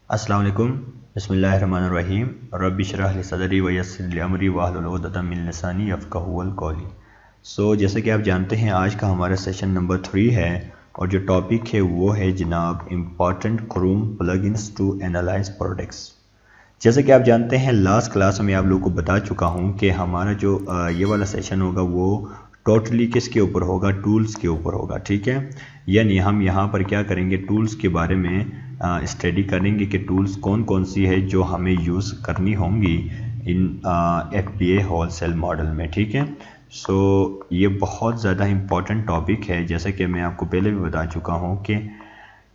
अस्सलाम वालेकुम। बिस्मिल्लाहिर्रहमानिर्रहीम। रब्बि इश्रह ली सदरी व यस्सिर ली अमरी वाहलुल उक़दतम मिन लिसानी यफ़क़हू क़ौली। जैसे कि आप जानते हैं आज का हमारा सेशन नंबर 3 है और जो टॉपिक है वो है जनाब important Chrome plugins to analyse products. जैसे कि आप जानते हैं लास्ट क्लास में आप लोगों को बता चुका हूं कि हमारा जो ये वाला सेशन होगा वो टोटली किसके ऊपर होगा, टूल्स के ऊपर होगा। ठीक है, यानी हम यहाँ पर क्या करेंगे, टूल्स के बारे में स्टडी करेंगे कि टूल्स कौन कौन सी है जो हमें यूज़ करनी होंगी इन FBA होलसेल मॉडल में। ठीक है, ये बहुत ज़्यादा इम्पॉर्टेंट टॉपिक है। जैसे कि मैं आपको पहले भी बता चुका हूँ कि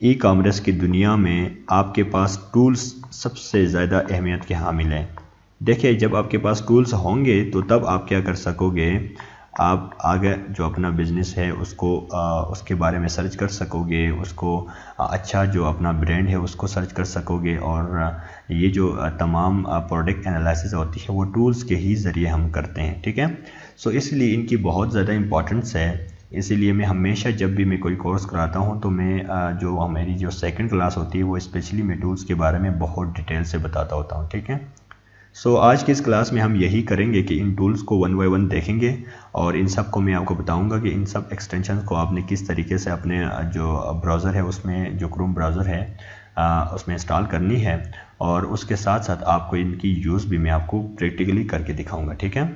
ई कॉमर्स की दुनिया में आपके पास टूल्स सबसे ज़्यादा अहमियत के हामिल हैं। देखिए, जब आपके पास टूल्स होंगे तो तब आप क्या कर सकोगे, आप आगे जो अपना बिज़नेस है उसको उसके बारे में सर्च कर सकोगे, उसको अच्छा जो अपना ब्रांड है उसको सर्च कर सकोगे। और ये जो तमाम प्रोडक्ट एनालिसिस होती है वो टूल्स के ही ज़रिए हम करते हैं। ठीक है, इसलिए इनकी बहुत ज़्यादा इम्पोर्टेंस है। इसीलिए मैं हमेशा जब भी मैं कोई कोर्स कराता हूँ तो मैं जो हमारी जो सेकंड क्लास होती है वो स्पेशली मैं टूल्स के बारे में बहुत डिटेल से बताता होता हूँ। ठीक है, आज की इस क्लास में हम यही करेंगे कि इन टूल्स को वन बाय वन देखेंगे और इन सब को मैं आपको बताऊंगा कि इन सब एक्सटेंशन को आपने किस तरीके से अपने जो ब्राउज़र है उसमें, जो क्रोम ब्राउज़र है उसमें इंस्टॉल करनी है, और उसके साथ साथ आपको इनकी यूज़ भी मैं आपको प्रैक्टिकली करके दिखाऊंगा। ठीक है,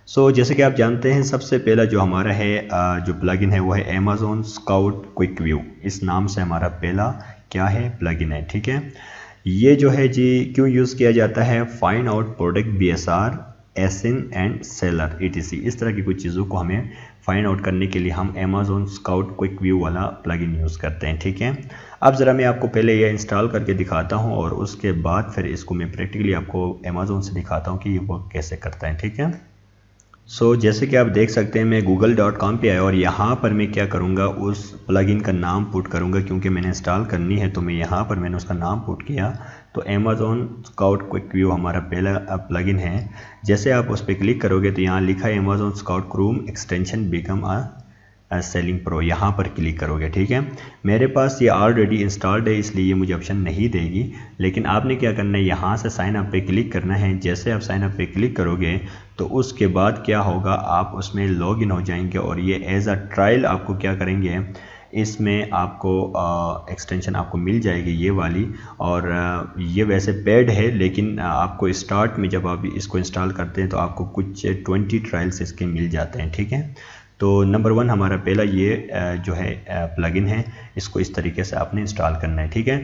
जैसे कि आप जानते हैं सबसे पहला जो हमारा है जो प्लगइन है वो है अमेज़न स्काउट क्विक व्यू। इस नाम से हमारा पहला क्या है, प्लगइन है। ठीक है, ये जो है जी क्यों यूज़ किया जाता है, find out product BSR ASIN and seller ETC, इस तरह की कुछ चीज़ों को हमें फाइंड आउट करने के लिए हम अमेज़न स्काउट क्विक व्यू वाला प्लगइन यूज़ करते हैं। ठीक है, अब ज़रा मैं आपको पहले ये इंस्टॉल करके दिखाता हूँ और उसके बाद फिर इसको मैं प्रैक्टिकली आपको अमेज़न से दिखाता हूँ कि ये वर्क कैसे करता है। ठीक है, जैसे कि आप देख सकते हैं मैं google.com पे आया और यहाँ पर मैं क्या करूँगा, उस प्लगइन का नाम पुट करूँगा क्योंकि मैंने इंस्टॉल करनी है। तो मैं यहाँ पर मैंने उसका नाम पुट किया तो अमेज़न स्काउट क्विक व्यू हमारा पहला प्लगइन है। जैसे आप उस पर क्लिक करोगे तो यहाँ लिखा है Amazon scout Chrome extension become selling pro, यहाँ पर क्लिक करोगे। ठीक है, मेरे पास ये ऑलरेडी इंस्टॉल्ड है इसलिए ये मुझे ऑप्शन नहीं देगी, लेकिन आपने क्या करना है, यहाँ से साइन अप पे क्लिक करना है। जैसे आप साइन अप पे क्लिक करोगे तो उसके बाद क्या होगा, आप उसमें लॉग इन हो जाएंगे और ये एज अ ट्रायल आपको क्या करेंगे, इसमें आपको एक्सटेंशन आपको मिल जाएगी ये वाली। और ये वैसे पेड है लेकिन आपको स्टार्ट में जब आप इसको इंस्टॉल करते हैं तो आपको कुछ 20 ट्रायल्स इसके मिल जाते हैं। ठीक है, तो नंबर 1 हमारा पहला ये जो है प्लगइन है, इसको इस तरीके से आपने इंस्टॉल करना है। ठीक है,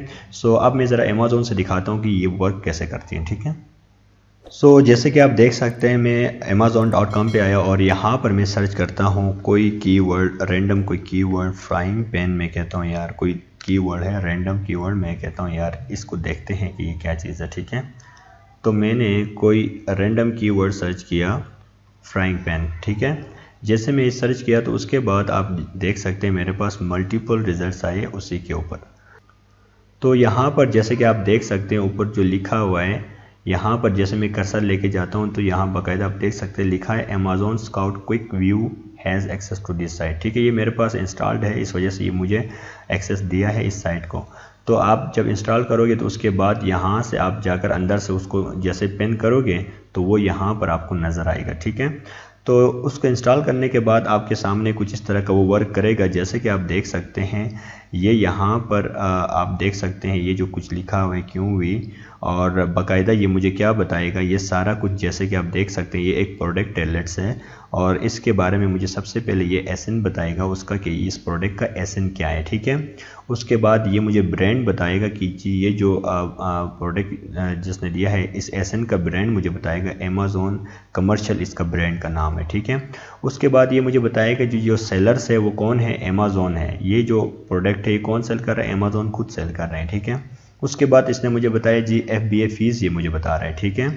अब मैं ज़रा अमेज़न से दिखाता हूँ कि ये वर्क कैसे करती है। ठीक है, जैसे कि आप देख सकते हैं मैं amazon.com पे आया और यहाँ पर मैं सर्च करता हूँ कोई कीवर्ड, रैंडम कोई कीवर्ड, फ्राइंग पैन मैं कहता हूँ यार कोई कीवर्ड है, रैंडम कीवर्ड मैं कहता हूँ यार इसको देखते हैं कि ये क्या चीज़ है। ठीक है, तो मैंने कोई रैंडम कीवर्ड सर्च किया, फ्राइंग पैन। ठीक है, जैसे मैं सर्च किया तो उसके बाद आप देख सकते हैं मेरे पास मल्टीपल रिजल्ट्स आए उसी के ऊपर। तो यहाँ पर जैसे कि आप देख सकते हैं ऊपर जो लिखा हुआ है, यहाँ पर जैसे मैं कर्सर लेके जाता हूँ तो यहाँ बाकायदा आप देख सकते हैं लिखा है Amazon Scout quick view has access to this site. ठीक है, ये मेरे पास इंस्टॉल्ड है, इस वजह से ये मुझे एक्सेस दिया है इस साइट को। तो आप जब इंस्टॉल करोगे तो उसके बाद यहाँ से आप जाकर अंदर से उसको जैसे पेन करोगे तो वो यहाँ पर आपको नज़र आएगा। ठीक है, तो उसको इंस्टॉल करने के बाद आपके सामने कुछ इस तरह का वो वर्क करेगा। जैसे कि आप देख सकते हैं ये यहाँ पर आप देख सकते हैं ये जो कुछ लिखा हुआ है क्यों हुई, और बाकायदा ये मुझे क्या बताएगा, ये सारा कुछ जैसे कि आप देख सकते हैं ये एक प्रोडक्ट है लेट्स है, और इसके बारे में मुझे सबसे पहले ये एसिन बताएगा उसका कि इस प्रोडक्ट का एसिन क्या है। ठीक है, उसके बाद ये मुझे ब्रांड बताएगा कि जी ये जो प्रोडक्ट जिसने दिया है इस एसिन का ब्रांड मुझे बताएगा अमेज़न कमर्शियल, इसका ब्रांड का नाम है। ठीक है, उसके बाद ये मुझे बताएगा जी जो सेलर्स है वो कौन है, अमेज़न है। ये जो प्रोडक्ट है ये कौन सेल कर रहा है, अमेज़न खुद सेल कर रहे हैं। ठीक है, उसके बाद इसने मुझे बताया जी FBA फीस ये मुझे बता रहा है। ठीक है,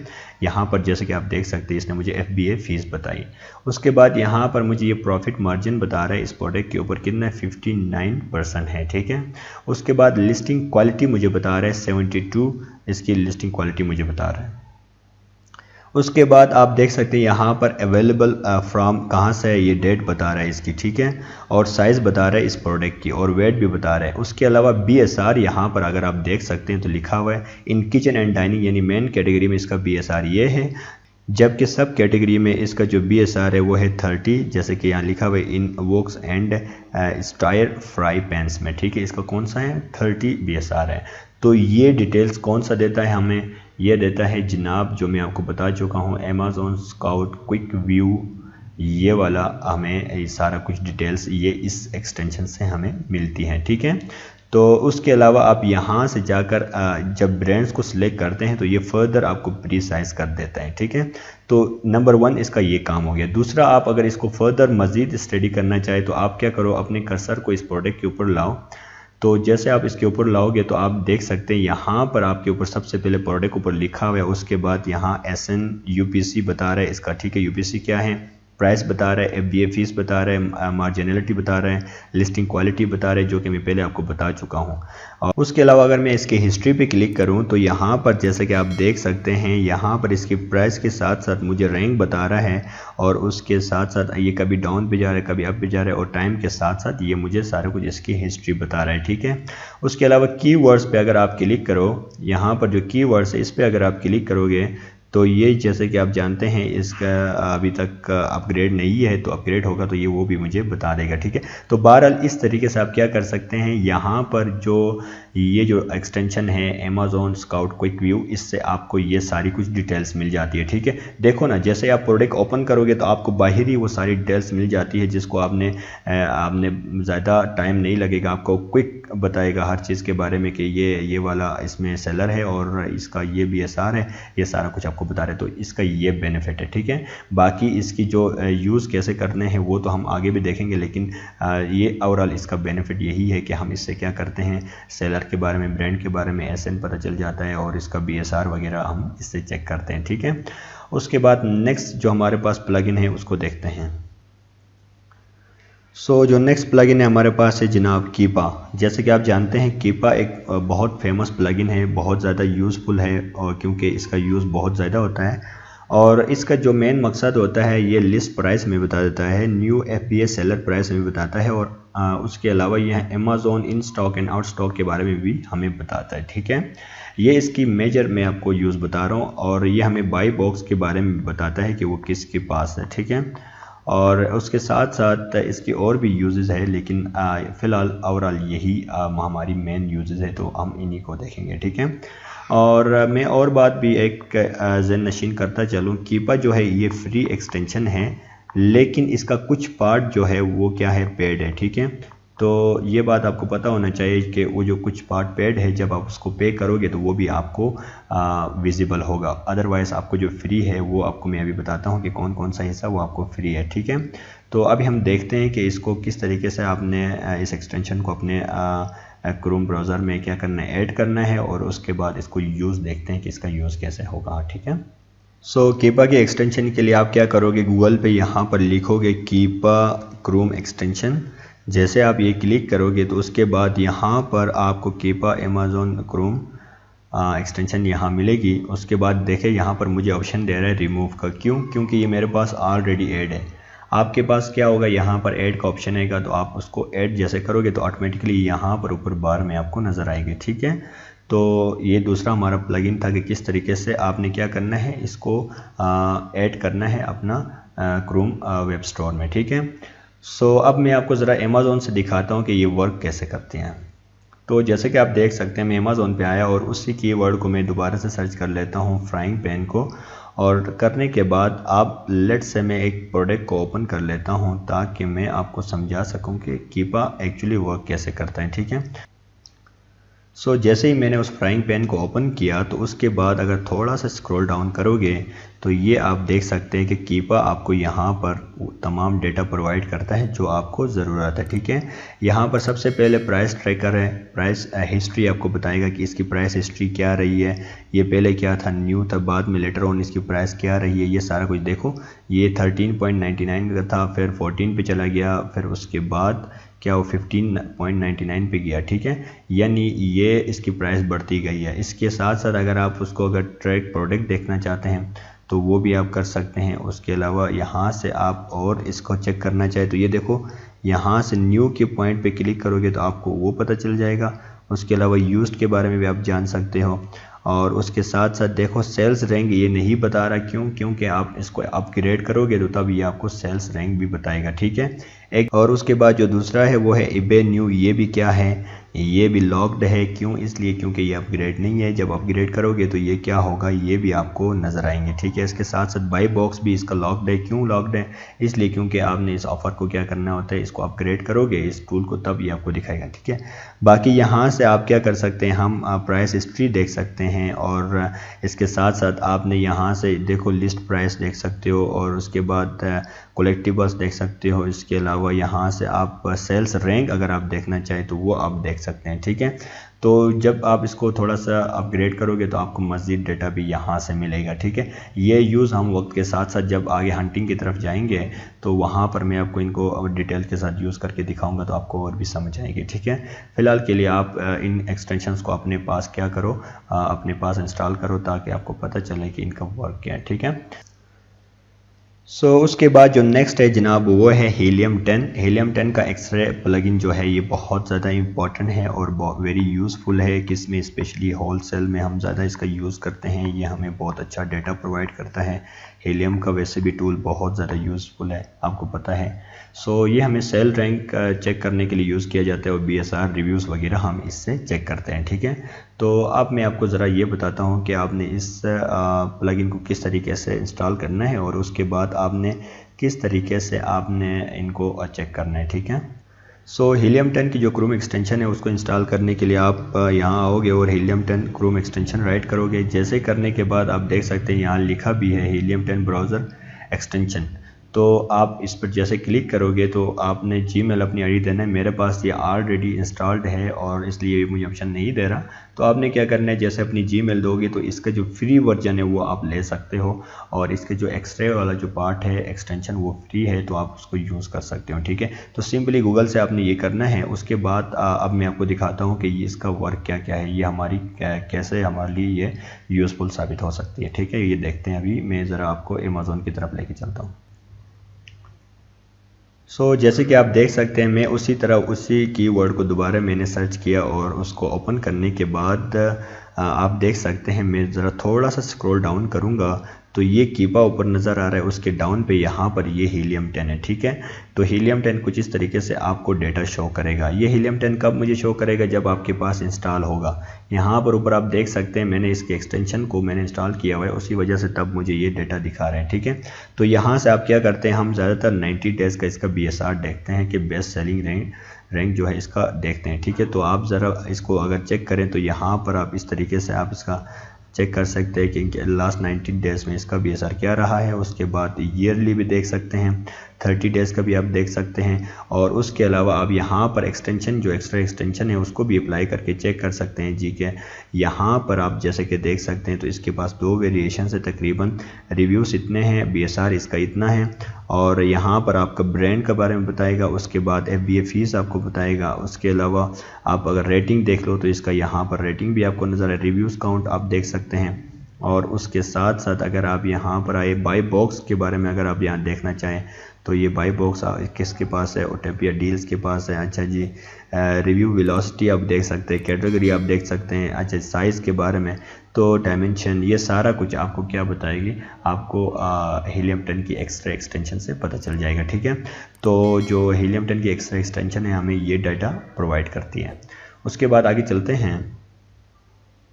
यहाँ पर जैसे कि आप देख सकते हैं इसने मुझे FBA फीस बताई। उसके बाद यहाँ पर मुझे ये प्रॉफिट मार्जिन बता रहा है इस प्रोडक्ट के ऊपर कितना 59% है। ठीक है, उसके बाद लिस्टिंग क्वालिटी मुझे बता रहा है 72, इसकी लिस्टिंग क्वालिटी मुझे बता रहा है। उसके बाद आप देख सकते हैं यहाँ पर अवेलेबल फ्रॉम कहाँ से है, ये डेट बता रहा है इसकी, ठीक है, और साइज़ बता रहा है इस प्रोडक्ट की, और वेट भी बता रहा है। उसके अलावा BSR यहाँ पर अगर आप देख सकते हैं तो लिखा हुआ है इन किचन एंड डाइनिंग, यानी मेन कैटेगरी में इसका BSR ये है, जबकि सब कैटेगरी में इसका जो BSR है वो है 30, जैसे कि यहाँ लिखा हुआ है इन वोक्स एंड स्टायर फ्राई पैंस में, ठीक है, इसका कौन सा है 30 BSR है। तो ये डिटेल्स कौन सा देता है हमें, ये देता है जनाब जो मैं आपको बता चुका हूँ अमेज़ॉन स्काउट क्विक व्यू, ये वाला हमें सारा कुछ डिटेल्स ये इस एक्सटेंशन से हमें मिलती हैं, ठीक है। तो उसके अलावा आप यहाँ से जाकर जब ब्रांड्स को सिलेक्ट करते हैं तो ये फर्दर आपको प्रीसाइज कर देता है, ठीक है। तो नंबर 1 इसका ये काम हो गया। दूसरा, आप अगर इसको फर्दर मज़ीद स्टडी करना चाहे तो आप क्या करो, अपने कर्सर को इस प्रोडक्ट के ऊपर लाओ। तो जैसे आप इसके ऊपर लाओगे तो आप देख सकते हैं यहाँ पर आपके ऊपर सबसे पहले प्रोडक्ट ऊपर लिखा हुआ है, उसके बाद यहाँ SN UPC बता रहा है इसका, ठीक है, UPC क्या है, प्राइस बता रहा है, FBA फीस बता रहा है, मार्जिनलिटी बता रहा है, लिस्टिंग क्वालिटी बता रहा है, जो कि मैं पहले आपको बता चुका हूँ। और उसके अलावा अगर मैं इसके हिस्ट्री पे क्लिक करूँ तो यहाँ पर जैसे कि आप देख सकते हैं यहाँ पर इसकी प्राइस के साथ साथ मुझे रैंक बता रहा है, और उसके साथ साथ ये कभी डाउन पे जा रहा है कभी अप पे जा रहा है, और टाइम के साथ साथ ये मुझे सारा कुछ इसकी हिस्ट्री बता रहा है, ठीक है। उसके अलावा कीवर्ड्स पे अगर आप क्लिक करो, यहाँ पर जो कीवर्ड्स है इस पर अगर आप क्लिक करोगे तो ये जैसे कि आप जानते हैं इसका अभी तक अपग्रेड नहीं है, तो अपग्रेड होगा तो ये वो भी मुझे बता देगा, ठीक है। तो बहरहाल इस तरीके से आप क्या कर सकते हैं, यहाँ पर जो ये जो एक्सटेंशन है अमेज़ॉन स्काउट क्विक व्यू, इससे आपको ये सारी कुछ डिटेल्स मिल जाती है, ठीक है। देखो ना, जैसे आप प्रोडक्ट ओपन करोगे तो आपको बाहर ही वो सारी डिटेल्स मिल जाती है, जिसको आपने ज़्यादा टाइम नहीं लगेगा, आपको क्विक बताएगा हर चीज़ के बारे में कि ये वाला इसमें सेलर है और इसका ये BSR है, ये सारा कुछ आपको बता रहे हैं। तो इसका ये बेनिफिट है, ठीक है। बाकी इसकी जो यूज़ कैसे करने हैं वो तो हम आगे भी देखेंगे, लेकिन ये ओवरऑल इसका बेनिफिट यही है कि हम इससे क्या करते हैं, सेलर के बारे में, ब्रांड के बारे में SN पता चल जाता है, और इसका BSR वगैरह हम इससे चेक करते हैं, ठीक है। उसके बाद नेक्स्ट जो हमारे पास प्लगइन है उसको देखते हैं। जो नेक्स्ट प्लगइन है हमारे पास है जनाब कीपा। जैसे कि आप जानते हैं कीपा एक बहुत फेमस प्लगइन है, बहुत ज़्यादा यूज़फुल है, और क्योंकि इसका यूज़ बहुत ज़्यादा होता है, और इसका जो मेन मकसद होता है ये लिस्ट प्राइस में बता देता है, न्यू FBA सेलर प्राइस में बताता है, और उसके अलावा यह Amazon in stock and out stock के बारे में भी हमें बताता है, ठीक है। ये इसकी मेजर मैं आपको यूज़ बता रहा हूँ, और ये हमें बाई बॉक्स के बारे में बताता है कि वो किसके पास है, ठीक है। और उसके साथ साथ इसकी और भी यूजेस है, लेकिन फ़िलहाल ओवरऑल यही हमारी मेन यूजेस है, तो हम इन्हीं को देखेंगे, ठीक है। और मैं और बात भी एक ज़हन नशीन करता चलूँ, कीपा जो है ये फ्री एक्सटेंशन है, लेकिन इसका कुछ पार्ट जो है वो क्या है, पेड है, ठीक है। तो ये बात आपको पता होना चाहिए कि वो जो कुछ पार्ट पेड है, जब आप उसको पे करोगे तो वो भी आपको विजिबल होगा। अदरवाइज़ आपको जो फ्री है वो आपको मैं अभी बताता हूँ कि कौन कौन सा हिस्सा वो आपको फ्री है, ठीक है। तो अभी हम देखते हैं कि इसको किस तरीके से आपने इस एक्सटेंशन को अपने क्रोम ब्राउज़र में क्या करना है, ऐड करना है, और उसके बाद इसको यूज़ देखते हैं कि इसका यूज़ कैसे होगा, ठीक है। कीपा के एक्सटेंशन के लिए आप क्या करोगे, गूगल पे यहाँ पर लिखोगे कीपा क्रोम एक्सटेंशन। जैसे आप ये क्लिक करोगे तो उसके बाद यहाँ पर आपको कीपा अमेज़ॉन क्रोम एक्सटेंशन यहाँ मिलेगी। उसके बाद देखें यहाँ पर मुझे ऑप्शन दे रहा है रिमूव का, क्यों, क्योंकि ये मेरे पास ऑलरेडी ऐड है। आपके पास क्या होगा, यहाँ पर ऐड का ऑप्शन आएगा, तो आप उसको ऐड जैसे करोगे तो ऑटोमेटिकली यहाँ पर ऊपर बार में आपको नज़र आएगी, ठीक है। तो ये दूसरा हमारा प्लगइन था कि किस तरीके से आपने क्या करना है, इसको ऐड करना है अपना क्रोम वेब स्टोर में, ठीक है। अब मैं आपको ज़रा अमेज़ॉन से दिखाता हूँ कि ये वर्क कैसे करते हैं। तो जैसे कि आप देख सकते हैं मैं अमेज़ॉन पे आया और उसी कीवर्ड को मैं दोबारा से सर्च कर लेता हूँ, फ्राइंग पैन को, और करने के बाद आप लेट्स से मैं एक प्रोडक्ट को ओपन कर लेता हूँ ताकि मैं आपको समझा सकूँ कि कीपा एक्चुअली वर्क कैसे करता है, ठीक है। जैसे ही मैंने उस फ्राइंग पैन को ओपन किया तो उसके बाद अगर थोड़ा सा स्क्रॉल डाउन करोगे तो ये आप देख सकते हैं कि कीपा आपको यहाँ पर तमाम डेटा प्रोवाइड करता है जो आपको ज़रूरत है, ठीक है। यहाँ पर सबसे पहले प्राइस ट्रैकर है, प्राइस हिस्ट्री आपको बताएगा कि इसकी प्राइस हिस्ट्री क्या रही है, ये पहले क्या था, न्यू था, बाद में लेटर ऑन इसकी प्राइस क्या रही है, ये सारा कुछ देखो। ये 13.99 का था, फिर 14 पे चला गया, फिर उसके बाद क्या वो 15.99 पे गया, ठीक है। यानी ये इसकी प्राइस बढ़ती गई है। इसके साथ साथ अगर आप उसको अगर ट्रैक प्रोडक्ट देखना चाहते हैं तो वो भी आप कर सकते हैं। उसके अलावा यहाँ से आप और इसको चेक करना चाहे तो ये देखो, यहाँ से न्यू के पॉइंट पे क्लिक करोगे तो आपको वो पता चल जाएगा। उसके अलावा यूज्ड के बारे में भी आप जान सकते हो। और उसके साथ साथ देखो सेल्स रैंक ये नहीं बता रहा, क्यों? क्योंकि आप इसको अपग्रेड करोगे तो तब ये आपको सेल्स रैंक भी बताएगा, ठीक है। एक और उसके बाद जो दूसरा है वो है eBay न्यू। ये भी क्या है, ये भी लॉक्ड है। क्यों? इसलिए क्योंकि ये अपग्रेड नहीं है। जब अपग्रेड करोगे तो ये क्या होगा, ये भी आपको नज़र आएंगे, ठीक है। इसके साथ साथ बाई बॉक्स भी इसका लॉक्ड है। क्यों लॉक्ड है? इसलिए क्योंकि आपने इस ऑफ़र को क्या करना होता है, इसको अपग्रेड करोगे इस टूल को, तब ये आपको दिखाएगा, ठीक है। बाकी यहाँ से आप क्या कर सकते हैं, हम प्राइस हिस्ट्री देख सकते हैं और इसके साथ साथ आपने यहाँ से देखो लिस्ट प्राइस देख सकते हो और उसके बाद कलेक्टिबल्स देख सकते हो। इसके अलावा यहाँ से आप सेल्स रैंक अगर आप देखना चाहें तो वो आप देख सकते हैं, ठीक है। तो जब आप इसको थोड़ा सा अपग्रेड करोगे तो आपको मज़ीद डेटा भी यहाँ से मिलेगा, ठीक है। ये यूज़ हम वक्त के साथ साथ जब आगे हंटिंग की तरफ जाएंगे तो वहाँ पर मैं आपको इनको डिटेल के साथ यूज़ करके दिखाऊंगा तो आपको और भी समझ आएगी, ठीक है। फ़िलहाल के लिए आप इन एक्सटेंशंस को अपने पास क्या करो, अपने पास इंस्टॉल करो ताकि आपको पता चले कि इनका वर्क क्या है, ठीक है। उसके बाद जो नेक्स्ट है जनाब वो है हीलियम 10। हीलियम 10 का एक्सरे प्लगइन जो है ये बहुत ज़्यादा इंपॉर्टेंट है और वेरी यूज़फुल है, किसमें स्पेशली होलसेल में हम ज़्यादा इसका यूज़ करते हैं। ये हमें बहुत अच्छा डेटा प्रोवाइड करता है। हीलियम का वैसे भी टूल बहुत ज़्यादा यूज़फुल है, आपको पता है। ये हमें सेल रैंक चेक करने के लिए यूज़ किया जाता है और BSR रिव्यूज़ वगैरह हम इससे चेक करते हैं, ठीक है। तो अब मैं आपको ज़रा ये बताता हूँ कि आपने इस प्लगइन को किस तरीके से इंस्टॉल करना है और उसके बाद आपने किस तरीके से आपने इनको चेक करना है, ठीक है। हीलियम 10 की जो क्रोम एक्सटेंशन है उसको इंस्टॉल करने के लिए आप यहाँ आओगे और हीलियम 10 क्रोम एक्सटेंशन राइट करोगे। जैसे करने के बाद आप देख सकते हैं यहाँ लिखा भी है हीलियम 10 ब्राउज़र एक्सटेंशन। तो आप इस पर जैसे क्लिक करोगे तो आपने जीमेल अपनी आईडी देना है। मेरे पास ये ऑलरेडी इंस्टॉल्ड है और इसलिए मुझे ऑप्शन नहीं दे रहा। तो आपने क्या करना है, जैसे अपनी जीमेल दोगे तो इसका जो फ्री वर्जन है वो आप ले सकते हो और इसके जो एक्सरे वाला जो पार्ट है एक्सटेंशन वो फ्री है, तो आप उसको यूज़ कर सकते हो, ठीक है। तो सिंपली गूगल से आपने ये करना है। उसके बाद अब मैं आपको दिखाता हूँ कि ये इसका वर्क क्या क्या है, ये हमारी कैसे हमारे लिए ये यूज़फुल साबित हो सकती है, ठीक है। ये देखते हैं। अभी मैं ज़रा आपको अमेज़ॉन की तरफ लेके चलता हूँ। जैसे कि आप देख सकते हैं मैं उसी तरह उसी कीवर्ड को दोबारा मैंने सर्च किया और उसको ओपन करने के बाद आप देख सकते हैं मैं ज़रा थोड़ा सा स्क्रॉल डाउन करूँगा तो ये कीपा ऊपर नज़र आ रहा है, उसके डाउन पे यहाँ पर ये हीलियम 10 है, ठीक है। तो हीलियम 10 कुछ इस तरीके से आपको डेटा शो करेगा। ये हीलियम 10 कब मुझे शो करेगा, जब आपके पास इंस्टॉल होगा। यहाँ पर ऊपर आप देख सकते हैं मैंने इसके एक्सटेंशन को मैंने इंस्टॉल किया हुआ है, उसी वजह से तब मुझे ये डेटा दिखा रहे हैं, ठीक है। तो यहाँ से आप क्या करते हैं, हम ज़्यादातर 90 डेज़ का इसका BSR देखते हैं कि बेस्ट सेलिंग रैंक जो है इसका देखते हैं, ठीक है। तो आप ज़रा इसको अगर चेक करें तो यहाँ पर आप इस तरीके से आप इसका चेक कर सकते हैं कि लास्ट 90 डेज़ में इसका BSR क्या रहा है। उसके बाद ईयरली भी देख सकते हैं, 30 डेज़ का भी आप देख सकते हैं और उसके अलावा आप यहाँ पर एक्सटेंशन जो एक्स्ट्रा एक्सटेंशन है उसको भी अप्लाई करके चेक कर सकते हैं जी के। यहाँ पर आप जैसे कि देख सकते हैं तो इसके पास 2 वेरिएशन है, तकरीबन रिव्यूज़ इतने हैं, BSR इसका इतना है और यहाँ पर आपका ब्रांड के बारे में बताएगा। उसके बाद FBA फीस आपको बताएगा। उसके अलावा आप अगर रेटिंग देख लो तो इसका यहाँ पर रेटिंग भी आपको नज़र है, रिव्यूज़ काउंट आप देख सकते हैं। और उसके साथ साथ अगर आप यहाँ पर आए बाई बॉक्स के बारे में अगर आप यहाँ देखना चाहें तो ये बाई बॉक्स किसके पास है, ओटेपिया डील्स के पास है। अच्छा जी, रिव्यू वेलोसिटी आप देख सकते हैं, कैटेगरी आप देख सकते हैं। अच्छा साइज़ के बारे में तो डायमेंशन, ये सारा कुछ आपको क्या बताएगी, आपको हीलियम 10 की एक्स्ट्रा एक्सटेंशन से पता चल जाएगा, ठीक है। तो जो हीलियम 10 की एक्स्ट्रा एक्सटेंशन है हमें ये डाटा प्रोवाइड करती है। उसके बाद आगे चलते हैं।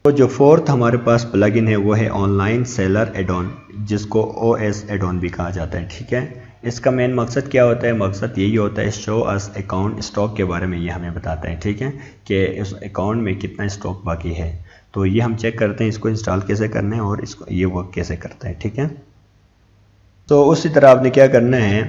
तो जो फोर्थ हमारे पास प्लगइन है वो है ऑनलाइन सेलर एडॉन, जिसको OS एडॉन भी कहा जाता है, ठीक है। इसका मेन मकसद क्या होता है, मकसद यही होता है शो अस अकाउंट स्टॉक के बारे में ये हमें बताता है, ठीक है, कि उस अकाउंट में कितना स्टॉक बाकी है। तो ये हम चेक करते हैं इसको इंस्टॉल कैसे करना है और इसको ये वर्क कैसे करता है, ठीक है। तो उसी तरह आपने क्या करना है,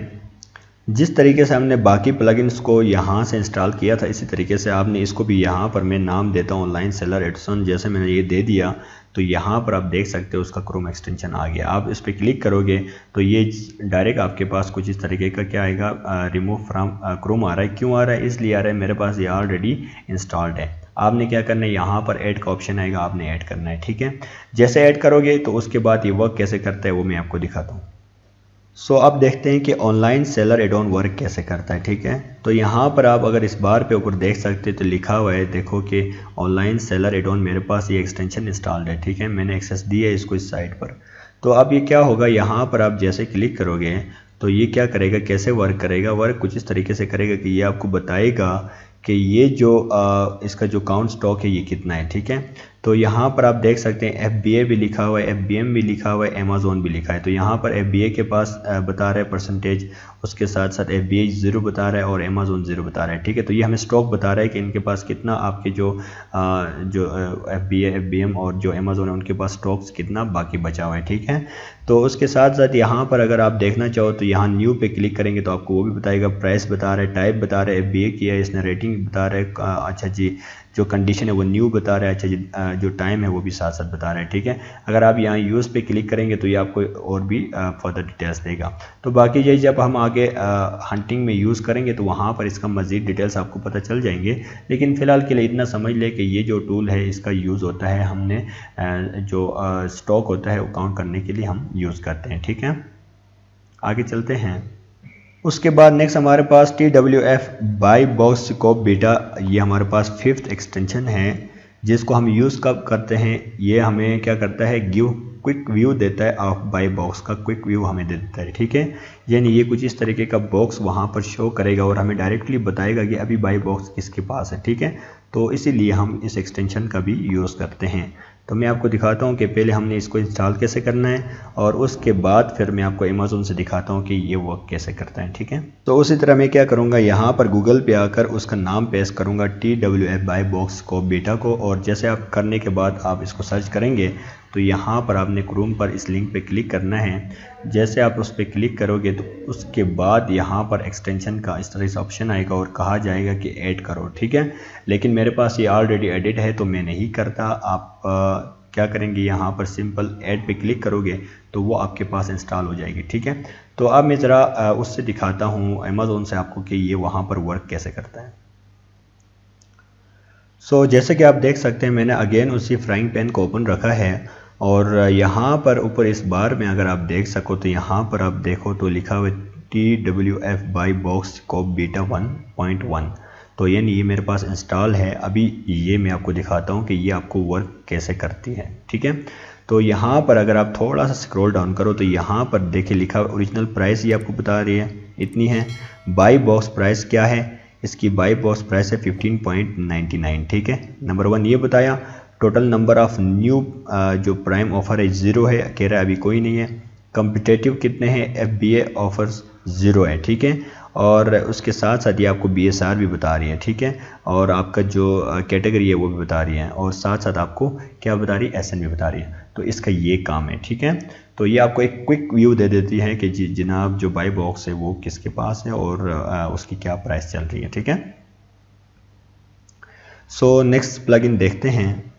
जिस तरीके से हमने बाकी प्लगइन्स को यहाँ से इंस्टॉल किया था इसी तरीके से आपने इसको भी यहाँ पर मैं नाम देता हूँ ऑनलाइन सेलर एडसन। जैसे मैंने ये दे दिया तो यहाँ पर आप देख सकते हो उसका क्रोम एक्सटेंशन आ गया। आप इस पर क्लिक करोगे तो ये डायरेक्ट आपके पास कुछ इस तरीके का क्या आएगा, रिमूव फ्रॉम क्रोम आ रहा है। क्यों आ रहा है, इसलिए आ रहा है मेरे पास ये ऑलरेडी इंस्टॉल्ड है। आपने क्या करना है, यहाँ पर ऐड का ऑप्शन आएगा, आपने ऐड करना है। ठीक है, जैसे ऐड करोगे तो उसके बाद ये वर्क कैसे करता है वो मैं आपको दिखाता हूँ। सो अब देखते हैं कि online seller add on work कैसे करता है। ठीक है, तो यहाँ पर आप अगर इस बार पे ऊपर देख सकते हैं तो लिखा हुआ है, देखो कि ऑनलाइन सेलर एड ऑन, मेरे पास ये एक्सटेंशन इंस्टॉल्ड है। ठीक है, मैंने एक्सेस दी है इसको इस साइट पर। तो अब ये क्या होगा, यहाँ पर आप जैसे क्लिक करोगे तो ये क्या करेगा, कैसे वर्क करेगा, वर्क कुछ इस तरीके से करेगा कि ये आपको बताएगा कि ये जो इसका जो काउंट स्टॉक है ये कितना है। ठीक है, तो यहाँ पर आप देख सकते हैं FBA भी लिखा हुआ है, FBM भी लिखा हुआ है, अमेज़ॉन भी लिखा है। तो यहाँ पर FBA के पास बता रहा है परसेंटेज, उसके साथ साथ FBA 0 बता रहा है और अमेज़ॉन 0 बता रहा है। ठीक है, तो ये हमें स्टॉक बता रहा है कि इनके पास कितना, आपके जो FBA FBM और जो अमेज़ॉन है उनके पास स्टॉक्स कितना बाकी बचा हुआ है। ठीक है, तो उसके साथ साथ यहाँ पर अगर आप देखना चाहो तो यहाँ न्यू पे क्लिक करेंगे तो आपको वो भी बताएगा, प्राइस बता रहा है, टाइप बता रहा है, FBA किया है इसने, रेटिंग बता रहा है, अच्छा जी जो कंडीशन है वो न्यू बता रहा है, अच्छा जी जो टाइम है वो भी साथ साथ बता रहा है। ठीक है, अगर आप यहाँ यूज़ पे क्लिक करेंगे तो ये आपको और भी फर्दर डिटेल्स देगा। तो बाकी ये जब हम आगे हंटिंग में यूज़ करेंगे तो वहाँ पर इसका मज़ीद डिटेल्स आपको पता चल जाएंगे, लेकिन फ़िलहाल के लिए इतना समझ ले कि ये जो टूल है इसका यूज़ होता है, हमने जो स्टॉक होता है वो काउंट करने के लिए हम यूज़ करते हैं। ठीक है, आगे चलते हैं। उसके बाद नेक्स्ट हमारे पास TWF by box scope beta, ये हमारे पास 5th एक्सटेंशन है जिसको हम यूज़ कब करते हैं, ये हमें क्या करता है, गिव क्विक व्यू देता है, ऑफ बाई बॉक्स का क्विक व्यू हमें दे देता है। ठीक है, यानी ये कुछ इस तरीके का बॉक्स वहाँ पर शो करेगा और हमें डायरेक्टली बताएगा कि अभी बाई बॉक्स किसके पास है। ठीक है, तो इसीलिए हम इस एक्सटेंशन का भी यूज़ करते हैं। तो मैं आपको दिखाता हूँ कि पहले हमने इसको इंस्टॉल कैसे करना है और उसके बाद फिर मैं आपको अमेज़ॉन से दिखाता हूँ कि ये वर्क कैसे करता है। ठीक है, तो उसी तरह मैं क्या करूँगा, यहाँ पर गूगल पे आकर उसका नाम पेस्ट करूँगा TWF by box scope beta को, और जैसे आप करने के बाद आप इसको सर्च करेंगे तो यहाँ पर आपने क्रोम पर इस लिंक पे क्लिक करना है। जैसे आप उस पर क्लिक करोगे तो उसके बाद यहाँ पर एक्सटेंशन का इस तरह से ऑप्शन आएगा और कहा जाएगा कि ऐड करो। ठीक है, लेकिन मेरे पास ये ऑलरेडी एडिट है तो मैं नहीं करता। आप क्या करेंगे, यहाँ पर सिंपल ऐड पे क्लिक करोगे तो वो आपके पास इंस्टॉल हो जाएगी। ठीक है, तो अब मैं ज़रा उससे दिखाता हूँ अमेज़ॉन से आपको कि ये वहाँ पर वर्क कैसे करता है। सो जैसे कि आप देख सकते हैं मैंने अगेन उसी फ्राइंग पैन को ओपन रखा है और यहाँ पर ऊपर इस बार में अगर आप देख सको तो यहाँ पर आप देखो तो लिखा हुआ TWF by box scope beta 1.1, तो यानी ये मेरे पास इंस्टॉल है। अभी ये मैं आपको दिखाता हूँ कि ये आपको वर्क कैसे करती है। ठीक है, तो यहाँ पर अगर आप थोड़ा सा स्क्रॉल डाउन करो तो यहाँ पर देखिए लिखा हुआ ओरिजिनल प्राइस, ये आपको बता रही है इतनी है। बाई बॉक्स प्राइस क्या है, इसकी बाई बॉक्स प्राइस है 15.99। ठीक है, नंबर 1 ये बताया। टोटल नंबर ऑफ न्यू जो प्राइम ऑफर है 0 है, कह रहा है अभी कोई नहीं है। कम्पिटेटिव कितने हैं, FBA ऑफर्स 0 है। ठीक है, और उसके साथ साथ ये आपको BSR भी बता रही है। ठीक है, और आपका जो कैटेगरी है वो भी बता रही है, और साथ साथ आपको क्या बता रही है, SN भी बता रही है। तो इसका ये काम है। ठीक है, तो ये आपको एक क्विक व्यू दे देती है कि जी जनाब जो बाई बॉक्स है वो किसके पास है और उसकी क्या प्राइस चल रही है। ठीक है, सो नेक्स्ट प्लगइन देखते हैं।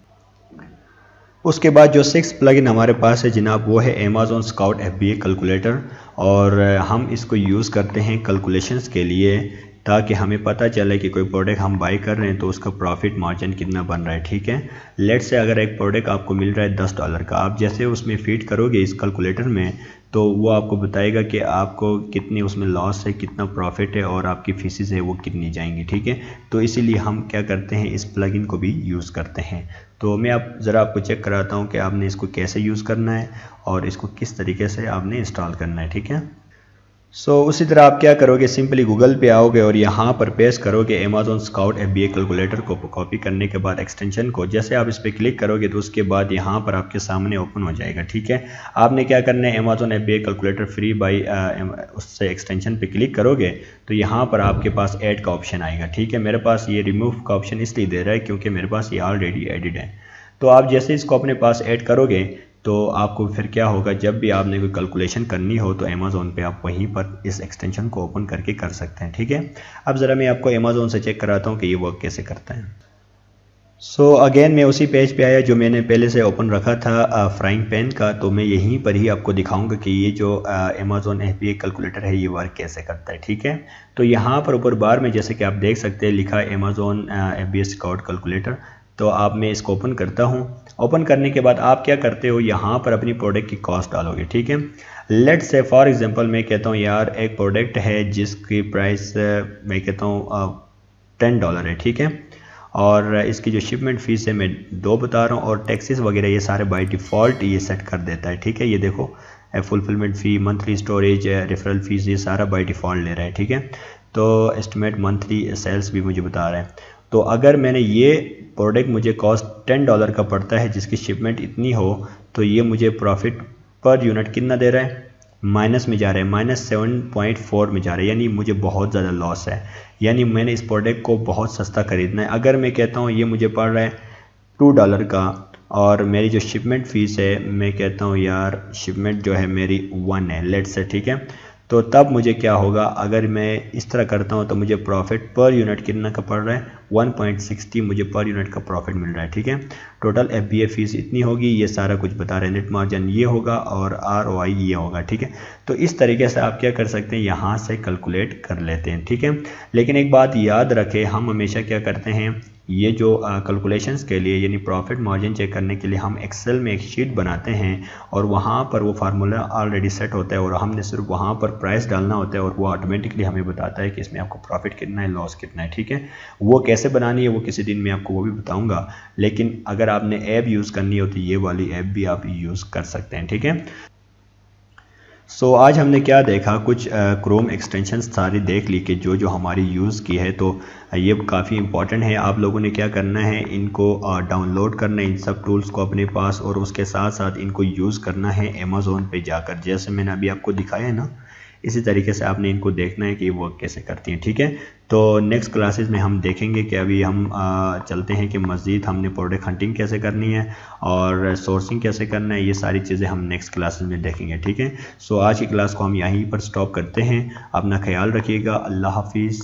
उसके बाद जो 6th प्लगइन हमारे पास है जनाब वो है अमेज़ॉन स्काउट FBA कैलकुलेटर, और हम इसको यूज़ करते हैं कैलकुलेशंस के लिए ताकि हमें पता चले कि कोई प्रोडक्ट हम बाई कर रहे हैं तो उसका प्रॉफिट मार्जिन कितना बन रहा है। ठीक है, लेट से अगर एक प्रोडक्ट आपको मिल रहा है $10 का, आप जैसे उसमें फीड करोगे इस कैलकुलेटर में तो वो आपको बताएगा कि आपको कितनी उसमें लॉस है, कितना प्रॉफिट है और आपकी फीसिस है वो कितनी जाएंगी। ठीक है, तो इसीलिए हम क्या करते हैं, इस प्लगइन को भी यूज़ करते हैं। तो मैं ज़रा आपको चेक कराता हूँ कि आपने इसको कैसे यूज़ करना है और इसको किस तरीके से आपने इंस्टॉल करना है। ठीक है, सो उसी तरह आप क्या करोगे, सिंपली गूगल पे आओगे और यहाँ पर पेस्ट करोगे अमेज़ॉन स्काउट FBA कैलकुलेटर को। कॉपी करने के बाद एक्सटेंशन को जैसे आप इस पर क्लिक करोगे तो उसके बाद यहाँ पर आपके सामने ओपन हो जाएगा। ठीक है, आपने क्या करना है, Amazon FBA calculator free by उससे एक्सटेंशन पे क्लिक करोगे तो यहाँ पर आपके पास ऐड का ऑप्शन आएगा। ठीक है, मेरे पास ये रिमूव का ऑप्शन इसलिए दे रहा है क्योंकि मेरे पास ये ऑलरेडी एडिड है। तो आप जैसे इसको अपने पास ऐड करोगे तो आपको फिर क्या होगा, जब भी आपने कोई कैलकुलेशन करनी हो तो अमेज़ॉन पे आप वहीं पर इस एक्सटेंशन को ओपन करके कर सकते हैं। ठीक है, अब ज़रा मैं आपको अमेज़ॉन से चेक कराता हूँ कि ये वर्क कैसे करता है। सो अगेन मैं उसी पेज पे आया जो मैंने पहले से ओपन रखा था फ्राइंग पैन का। तो मैं यहीं पर ही आपको दिखाऊंगा कि ये जो अमेज़ॉन FBA कैलकुलेटर है ये वर्क कैसे करता है, ठीक है। तो यहाँ पर ऊपर बार में जैसे कि आप देख सकते हैं लिखा है अमेज़ॉन FBA स्काउट कैलकुलेटर। तो आप मैं इसको ओपन करता हूँ। ओपन करने के बाद आप क्या करते हो, यहाँ पर अपनी प्रोडक्ट की कॉस्ट डालोगे, ठीक है। लेट्स से फॉर एग्जांपल मैं कहता हूँ यार एक प्रोडक्ट है जिसकी प्राइस मैं कहता हूँ $10 है, ठीक है। और इसकी जो शिपमेंट फ़ीस है मैं 2 बता रहा हूँ, और टैक्सेस वगैरह ये सारे बाय डिफ़ॉल्ट ये सेट कर देता है, ठीक है। ये देखो फुलफिलमेंट फ़ी, मंथली स्टोरेज, रेफरल फ़ीस ये सारा बाय डिफ़ॉल्ट ले रहा है, ठीक है। तो एस्टिमेट मंथली सेल्स भी मुझे बता रहा है। तो अगर मैंने ये प्रोडक्ट मुझे कॉस्ट $10 का पड़ता है जिसकी शिपमेंट इतनी हो, तो ये मुझे प्रॉफिट पर यूनिट कितना दे रहा है, माइनस में जा रहा है, -7.4 में जा रहा है, यानी मुझे बहुत ज़्यादा लॉस है। यानी मैंने इस प्रोडक्ट को बहुत सस्ता खरीदना है। अगर मैं कहता हूँ ये मुझे पड़ रहा है $2 का, और मेरी जो शिपमेंट फ़ीस है मैं कहता हूँ यार शिपमेंट जो है मेरी 1 है लेट्स से, ठीक है। तो तब मुझे क्या होगा, अगर मैं इस तरह करता हूँ तो मुझे प्रॉफिट पर यूनिट कितना का पड़ रहा है, 1.60 मुझे पर यूनिट का प्रॉफिट मिल रहा है, ठीक है। टोटल FBA फीस इतनी होगी, ये सारा कुछ बता रहे हैं, नेट मार्जिन ये होगा और ROI ये होगा, ठीक है। तो इस तरीके से आप क्या कर सकते हैं, यहाँ से कैलकुलेट कर लेते हैं, ठीक है। लेकिन एक बात याद रखें, हम हमेशा क्या करते हैं, ये जो कैलकुलेशंस के लिए यानी प्रॉफिट मार्जिन चेक करने के लिए हम एक्सेल में एक शीट बनाते हैं, और वहाँ पर वो फार्मूला ऑलरेडी सेट होता है और हमने सिर्फ वहाँ पर प्राइस डालना होता है और वो ऑटोमेटिकली हमें बताता है कि इसमें आपको प्रॉफिट कितना है, लॉस कितना है, ठीक है। वो कैसे बनानी है वो किसी दिन मैं आपको वो भी बताऊँगा। लेकिन अगर आपने ऐप यूज़ करनी हो तो ये वाली ऐप भी आप यूज़ कर सकते हैं, ठीक है। सो आज हमने क्या देखा, कुछ क्रोम एक्सटेंशन सारी देख ली कि जो जो हमारी यूज़ की है। तो ये काफ़ी इंपॉर्टेंट है, आप लोगों ने क्या करना है, इनको डाउनलोड करना है इन सब टूल्स को अपने पास, और उसके साथ साथ इनको यूज़ करना है अमेज़ॉन पे जाकर, जैसे मैंने अभी आपको दिखाया है ना, इसी तरीके से आपने इनको देखना है कि वो कैसे करती हैं, ठीक है। तो नेक्स्ट क्लासेस में हम देखेंगे कि अभी हम चलते हैं कि मज़ीद हमने प्रोडक्ट हंटिंग कैसे करनी है और सोर्सिंग कैसे करना है, ये सारी चीज़ें हम नेक्स्ट क्लासेस में देखेंगे, ठीक है। सो आज की क्लास को हम यहीं पर स्टॉप करते हैं। अपना ख्याल रखिएगा। अल्लाह हाफिज़।